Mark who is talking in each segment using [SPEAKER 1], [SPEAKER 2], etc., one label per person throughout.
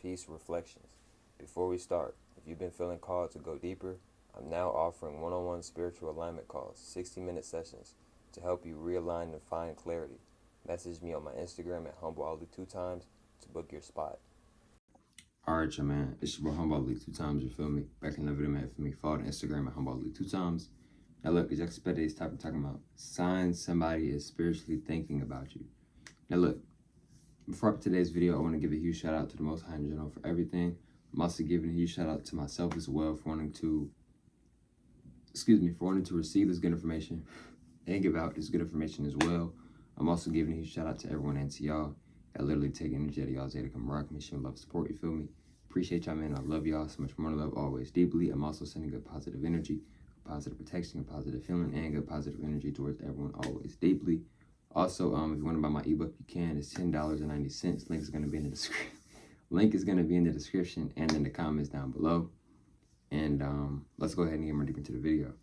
[SPEAKER 1] Peace Reflections. Before we start, if you've been feeling called to go deeper, I'm now offering one-on-one spiritual alignment calls, 60-minute sessions, to help you realign and find clarity. Message me on my Instagram at HumbleAli2times to book your spot. Alright, y'all, man. It's your boy HumbleAli2times, you feel me? Back in the video, man, for me. Follow the Instagram at HumbleAli2times. Now look, as you expect today's topic talking about signs somebody is spiritually thinking about you. Now look, before I put today's video, I want to give a huge shout out to the Most High in general for everything. I'm also giving a huge shout out to myself as well for wanting to receive this good information and give out this good information as well. I'm also giving a huge shout out to everyone and to y'all. I literally take energy out of y'all's day to come rock me, show love, support, you feel me? Appreciate y'all, man. I love y'all so much more love always deeply. I'm also sending good positive energy, positive protection, a positive feeling, and good positive energy towards everyone always deeply. Also, if you want to buy my ebook, you can. It's $10.90. Link is going to be in the description. Link is going to be in the description and in the comments down below. And let's go ahead and get more deep into the video.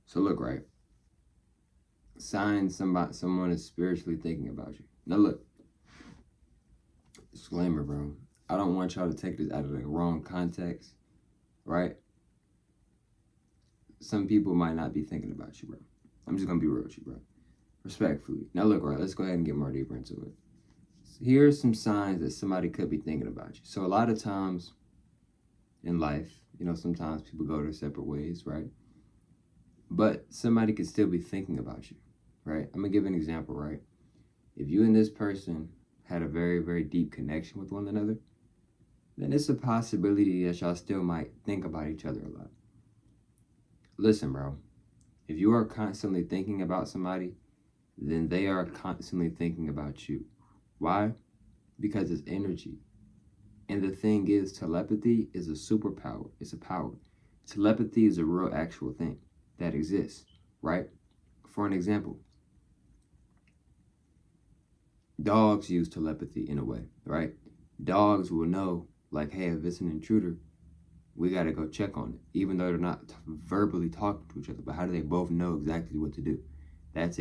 [SPEAKER 1] So look, right? Signs someone is spiritually thinking about you. Now look, disclaimer, bro. I don't want y'all to take this out of the wrong context, right? Some people might not be thinking about you, bro. I'm just gonna be real with you, bro. Respectfully. Now look, right, let's go ahead and get more deeper into it. So here are some signs that somebody could be thinking about you. So a lot of times in life, you know, sometimes people go their separate ways, right? But somebody could still be thinking about you, right? I'm gonna give an example, right? If you and this person had a very, very deep connection with one another, then it's a possibility that y'all still might think about each other a lot. Listen, bro, if you are constantly thinking about somebody, then they are constantly thinking about you. Why? Because it's energy. And the thing is, telepathy is a superpower. It's a power. Telepathy is a real actual thing that exists, right? For an example, dogs use telepathy in a way, right? Dogs will know, like, hey, if it's an intruder, we got to go check on it, even though they're not verbally talking to each other. But how do they both know exactly what to do? That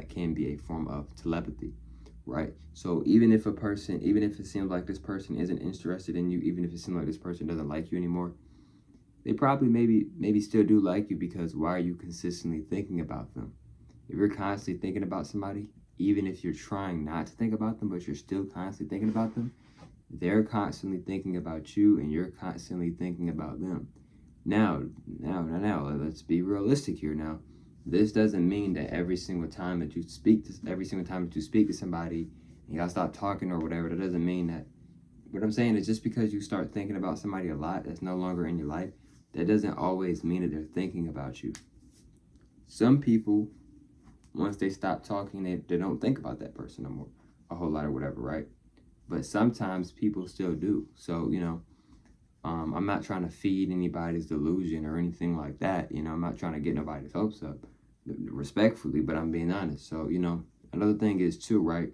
[SPEAKER 1] can be a form of telepathy, right? So even if it seems like this person isn't interested in you, even if it seems like this person doesn't like you anymore, they probably maybe still do like you, because why are you consistently thinking about them? If you're constantly thinking about somebody, even if you're trying not to think about them, but you're still constantly thinking about them, they're constantly thinking about you, and you're constantly thinking about them. Now, let's be realistic here. Now, this doesn't mean that every single time that you speak to somebody and y'all stop talking or whatever, that doesn't mean that. What I'm saying is, just because you start thinking about somebody a lot that's no longer in your life, that doesn't always mean that they're thinking about you. Some people, once they stop talking, they don't think about that person no more, a whole lot or whatever, right? But sometimes people still do. So, you know, I'm not trying to feed anybody's delusion or anything like that. You know, I'm not trying to get nobody's hopes up, respectfully, but I'm being honest. So, you know, another thing is too, right?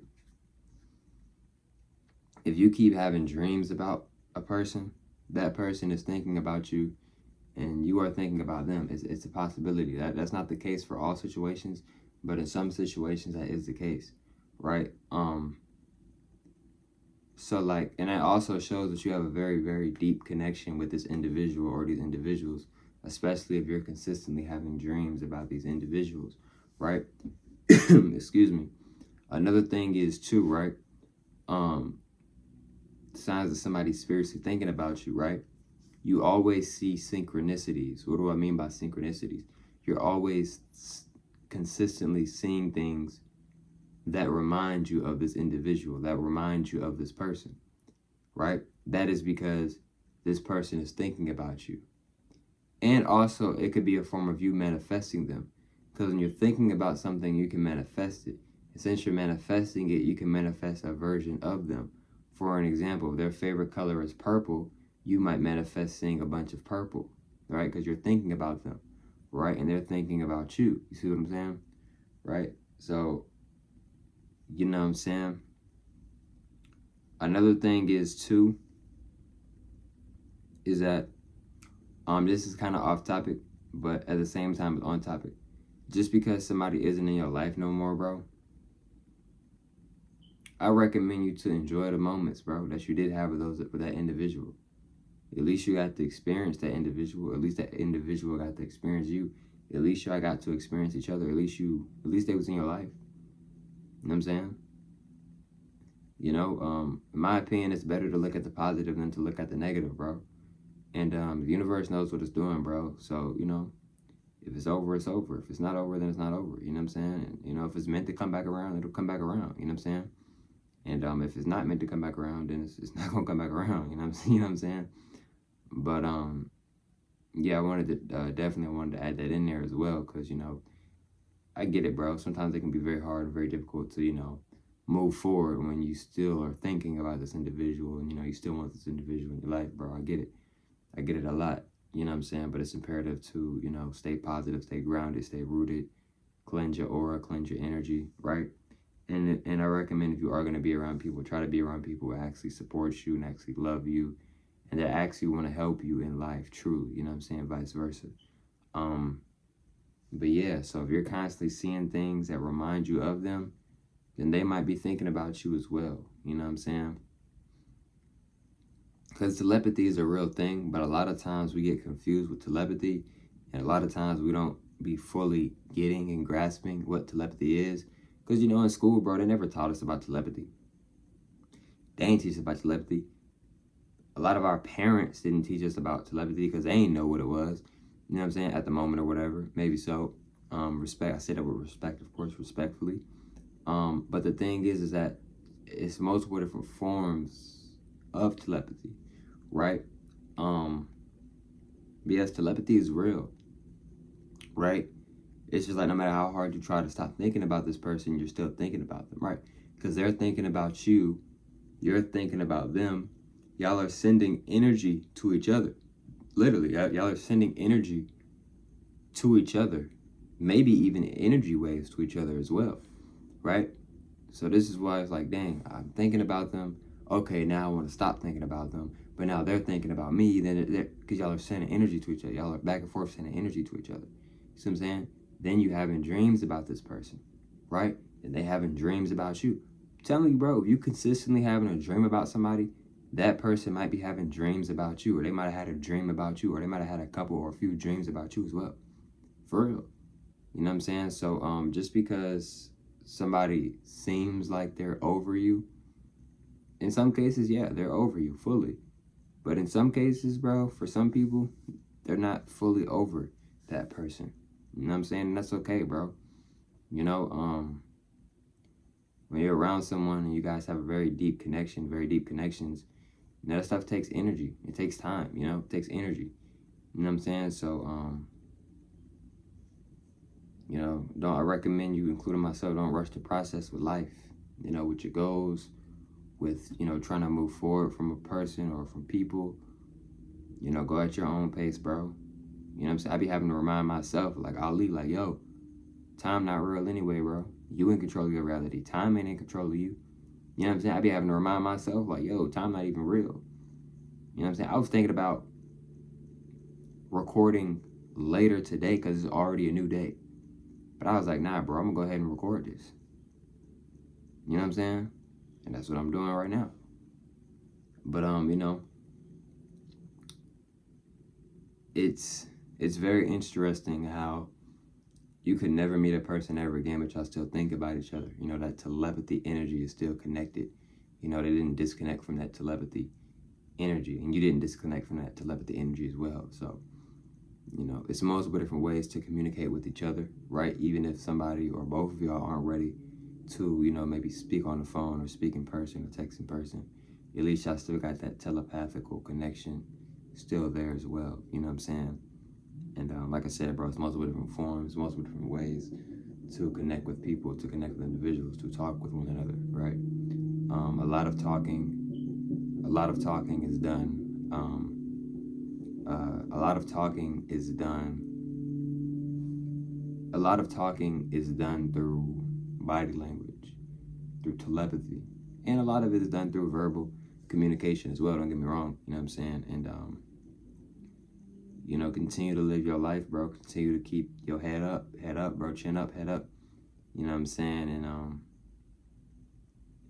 [SPEAKER 1] If you keep having dreams about a person, that person is thinking about you and you are thinking about them. It's a possibility. That's not the case for all situations, but in some situations that is the case, right? So like, and that also shows that you have a very, very deep connection with this individual or these individuals, especially if you're consistently having dreams about these individuals, right? Excuse me. Another thing is too, right? Signs that somebody's spiritually thinking about you, right? You always see synchronicities. What do I mean by synchronicities? You're always consistently seeing things that remind you of this individual, that remind you of this person, right? That is because this person is thinking about you. And also, it could be a form of you manifesting them. Because when you're thinking about something, you can manifest it. And since you're manifesting it, you can manifest a version of them. For an example, if their favorite color is purple, you might manifest seeing a bunch of purple, right? Because you're thinking about them, right? And they're thinking about you. You see what I'm saying? Right? So, you know what I'm saying? Another thing is too, is that this is kind of off topic, but at the same time it's on topic. just because somebody isn't in your life no more, bro, I recommend you to enjoy the moments, bro, that you did have with that individual. At least you got to experience that individual. At least that individual got to experience you. At least y'all got to experience each other. At least they was in your life. You know what I'm saying? In my opinion, it's better to look at the positive than to look at the negative, bro. And the universe knows what it's doing, bro. So, if it's over, it's over. If it's not over, then it's not over. You know what I'm saying? And, if it's meant to come back around, it'll come back around. You know what I'm saying? And if it's not meant to come back around, then it's not gonna come back around. You know what I'm saying? But yeah, I definitely wanted to add that in there as well, because I get it, bro. Sometimes it can be very hard, very difficult to move forward when you still are thinking about this individual, and you still want this individual in your life, bro. I get it a lot. You know what I'm saying? But it's imperative to stay positive, stay grounded, stay rooted, cleanse your aura, cleanse your energy, right? And I recommend, if you are going to be around people, try to be around people who actually support you and actually love you, and that actually want to help you in life, truly. You know what I'm saying? Vice versa. But yeah, so if you're constantly seeing things that remind you of them, then they might be thinking about you as well. You know what I'm saying? Because telepathy is a real thing, but a lot of times we get confused with telepathy, and a lot of times we don't be fully getting and grasping what telepathy is. Because, in school, bro, they never taught us about telepathy. They ain't teach us about telepathy. A lot of our parents didn't teach us about telepathy because they ain't know what it was. You know what I'm saying? At the moment or whatever. Maybe so. Respect. I say that with respect, of course, respectfully. But the thing is that it's multiple different forms of telepathy, right? Yes, telepathy is real, right? It's just like, no matter how hard you try to stop thinking about this person, you're still thinking about them, right? Because they're thinking about you, you're thinking about them. Y'all are sending energy to each other. Literally, y'all are sending energy to each other. Maybe even energy waves to each other as well, right? So this is why it's like, dang, I'm thinking about them. Okay, now I want to stop thinking about them. But now they're thinking about me, then because y'all are sending energy to each other. Y'all are back and forth sending energy to each other. You see what I'm saying? Then you having dreams about this person, right? And they having dreams about you. I'm telling you, bro, if you consistently having a dream about somebody, that person might be having dreams about you, or they might have had a dream about you, or they might have had a couple or a few dreams about you as well. For real. You know what I'm saying? So just because somebody seems like they're over you, in some cases, yeah, they're over you fully. But in some cases, bro, for some people, they're not fully over that person. You know what I'm saying? And that's okay, bro. When you're around someone and you guys have a very deep connection, very deep connections, that stuff takes energy. It takes time, it takes energy. You know what I'm saying? So, I recommend you, including myself, don't rush the process with life, with your goals, with, trying to move forward from a person or from people. Go at your own pace, bro. You know what I'm saying? I be having to remind myself, like Ali, like, yo, time not real anyway, bro. You in control of your reality. Time ain't in control of you. You know what I'm saying? I be having to remind myself, like, yo, time not even real. You know what I'm saying? I was thinking about recording later today because it's already a new day. But I was like, nah, bro, I'm going to go ahead and record this. You know what I'm saying? And that's what I'm doing right now. But, it's very interesting how you could never meet a person ever again, but y'all still think about each other. That telepathy energy is still connected. They didn't disconnect from that telepathy energy, and you didn't disconnect from that telepathy energy as well. So, it's multiple different ways to communicate with each other, right? Even if somebody or both of y'all aren't ready to, maybe speak on the phone or speak in person or text in person, at least y'all still got that telepathical connection still there as well. You know what I'm saying? And like I said, bro, it's multiple different forms, multiple different ways to connect with people, to connect with individuals, to talk with one another, right? A lot of talking is done. A lot of talking is done. A lot of talking is done through body language, through telepathy, and a lot of it is done through verbal communication as well. Don't get me wrong. You know what I'm saying? And you know, continue to live your life, bro. Continue to keep your head up, bro. Chin up, head up. You know what I'm saying? And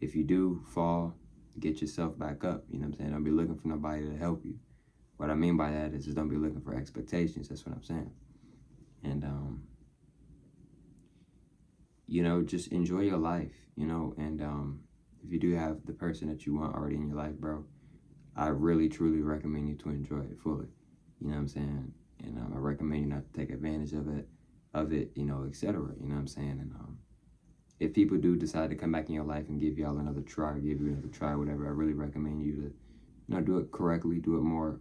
[SPEAKER 1] if you do fall, get yourself back up. You know what I'm saying? Don't be looking for nobody to help you. What I mean by that is just don't be looking for expectations. That's what I'm saying. And you know, just enjoy your life, you know, and if you do have the person that you want already in your life, bro, I really, truly recommend you to enjoy it fully. You know what I'm saying? And I recommend you not to take advantage of it, you know, etc. You know what I'm saying? And if people do decide to come back in your life and give y'all another try, whatever, I really recommend you to, you know, do it correctly, do it more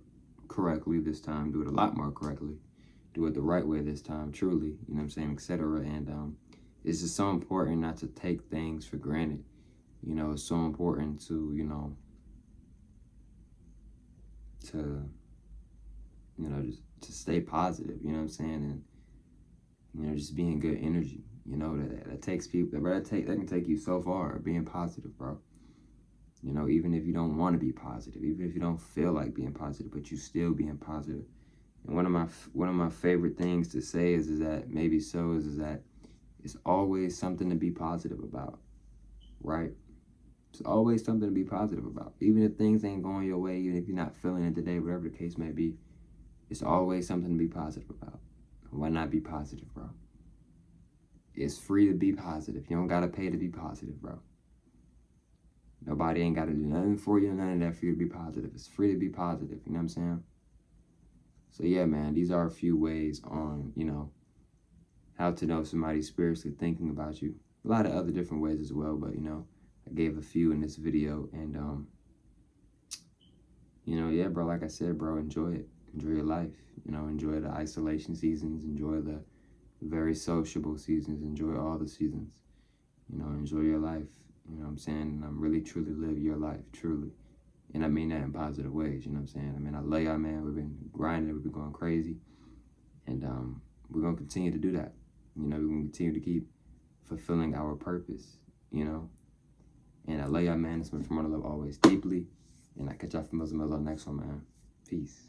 [SPEAKER 1] correctly this time, do it a lot more correctly, do it the right way this time, truly, you know what I'm saying, etc. And it's just so important not to take things for granted. You know, it's so important to, you know, just to stay positive, you know what I'm saying? And, you know, just being good energy, you know, that takes people, that can take you so far, being positive, bro. You know, even if you don't want to be positive, even if you don't feel like being positive, but you still being positive. And one of my favorite things to say is that maybe so is that it's always something to be positive about, right? It's always something to be positive about. Even if things ain't going your way, even if you're not feeling it today, whatever the case may be, it's always something to be positive about. Why not be positive, bro? It's free to be positive. You don't gotta pay to be positive, bro. Nobody ain't gotta do nothing for you, none of that for you to be positive. It's free to be positive, you know what I'm saying? So yeah, man, these are a few ways on, you know, how to know if somebody's spiritually thinking about you. A lot of other different ways as well, but, you know, I gave a few in this video. And, you know, yeah, bro, like I said, bro, enjoy it. Enjoy your life. You know, enjoy the isolation seasons. Enjoy the very sociable seasons. Enjoy all the seasons. You know, enjoy your life. You know what I'm saying? And really, truly live your life, truly. And I mean that in positive ways, you know what I'm saying? I mean, I love y'all, man. We've been grinding. We've been going crazy. And we're going to continue to do that. You know, we're going to continue to keep fulfilling our purpose, you know? And I love y'all, man. It's much more to love always deeply. And I catch y'all from Muslim on the next one, man. Peace.